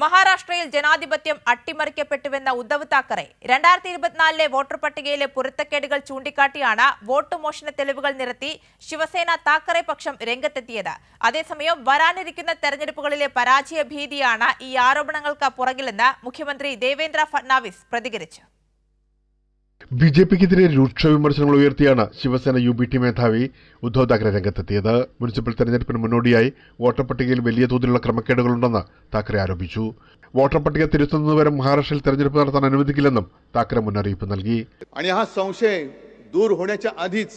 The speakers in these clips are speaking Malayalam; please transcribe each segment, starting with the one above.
മഹാരാഷ്ട്രയിൽ ജനാധിപത്യം അട്ടിമറിക്കപ്പെട്ടുവെന്ന ഉദ്ധവ് താക്കറെ 2024 വോട്ടർ പട്ടികയിലെ പൊരുത്തക്കേടുകൾ ചൂണ്ടിക്കാട്ടിയാണ് വോട്ട് മോഷണ തെളിവുകൾ നിരത്തി ശിവസേന താക്കറെ പക്ഷം രംഗത്തെത്തിയത്. അതേസമയം വരാനിരിക്കുന്ന തെരഞ്ഞെടുപ്പുകളിലെ പരാജയ ഭീതിയാണ് ഈ ആരോപണങ്ങൾക്ക് പുറകിലെന്ന് മുഖ്യമന്ത്രി ദേവേന്ദ്ര ഫഡ്നാവിസ് പ്രതികരിച്ചു. ബിജെപിക്കെതിരെ രൂക്ഷ വിമർശനങ്ങൾ ഉയർത്തിയാണ് ശിവസേന യുബിടി മേധാവി ഉദ്ധവ് താക്കറെ രംഗത്തെത്തിയത്. മുനിസിപ്പൽ തെരഞ്ഞെടുപ്പിന് മുന്നോടിയായി വോട്ടർ പട്ടികയിൽ വലിയ തോതിലുള്ള ക്രമക്കേടുകളുണ്ടെന്ന് താക്കറെ ആരോപിച്ചു. വോട്ടർ പട്ടിക തിരുത്തുന്നതുവരെ മഹാരാഷ്ട്രയിൽ തെരഞ്ഞെടുപ്പ് നടത്താൻ അനുവദിക്കില്ലെന്നും താക്കറെ മുന്നറിയിപ്പ് നൽകി. संशय दूर होण्याच्या आधीच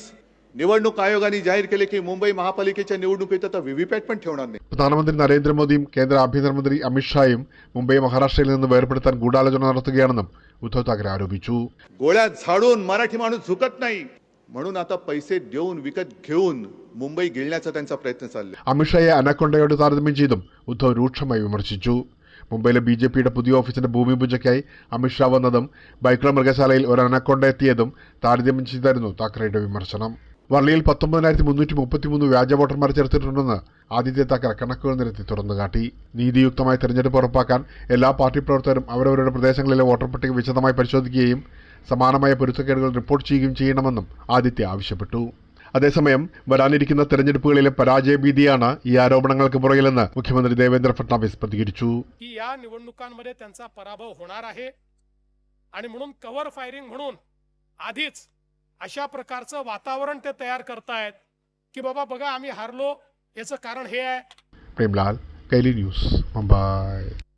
निवडणूक आयोगाने जाहीर केले की मुंबई महापालिकेच्या निवडणुकीत आता व्हीव्हीपॅट पण ठेवणार नाही. പ്രധാനമന്ത്രി നരേന്ദ്രമോദിയും കേന്ദ്ര ആഭ്യന്തരമന്ത്രി അമിത്ഷായും മുംബൈ മഹാരാഷ്ട്രയിൽ നിന്ന് വേർപെടുത്താൻ ഗൂഢാലോചന നടത്തുകയാണെന്നും ഉദ്ധവ് താക്കറെ ആരോപിച്ചു. गोळ्या झाडून मराठी माणूस झुकत नाही म्हणून आता पैसे देऊन विकत घेऊन मुंबई गिळण्याचा त्यांचा प्रयत्न चालला. അമിത്ഷായെ അനക്കൊണ്ടയോട് താരതമ്യം ചെയ്തും ഉദ്ധവ് രൂക്ഷമായി വിമർശിച്ചു. മുംബൈയിലെ ബിജെപിയുടെ പുതിയ ഓഫീസിന്റെ ഭൂമി പൂജയ്ക്കായി അമിത്ഷാ വന്നതും ബൈക്കുള മൃഗശാലയിൽ ഒരു അനക്കൊണ്ട എത്തിയതും താരതമ്യം ചെയ്തായിരുന്നു താക്കറെയുടെ വിമർശനം. വർളിയിൽ 19,333 വ്യാജ വോട്ടർമാർ ചേർത്തിട്ടുണ്ടെന്ന് ആദിത്യ താക്കറെ കണക്കുകൾ നിരത്തി തുറന്നുകാട്ടി. നീതിയുക്തമായ തെരഞ്ഞെടുപ്പ് ഉറപ്പാക്കാൻ എല്ലാ പാർട്ടി പ്രവർത്തകരും അവരവരുടെ പ്രദേശങ്ങളിലെ വോട്ടർ പട്ടിക വിശദമായി പരിശോധിക്കുകയും സമാനമായ പൊരുത്തക്കേടുകൾ റിപ്പോർട്ട് ചെയ്യുകയും ചെയ്യണമെന്നും ആദിത്യ ആവശ്യപ്പെട്ടു. അതേസമയം വരാനിരിക്കുന്ന തെരഞ്ഞെടുപ്പുകളിലെ പരാജയഭീതിയാണ് ഈ ആരോപണങ്ങൾക്ക് പുറകിലെന്ന് മുഖ്യമന്ത്രി ദേവേന്ദ്ര ഫഡ്നാവിസ് പ്രതികരിച്ചു. या निवडणुकांमध्ये त्यांचा पराभव होणार आहे आणि म्हणून कव्हर फायरिंग म्हणून आधीच अशा प्रकारचं वातावरण ते तयार करतायत की बाबा बघा आम्ही हारलो, याचं कारण हे आहे. प्रेमलाल, कैली न्यूज, मुंबई.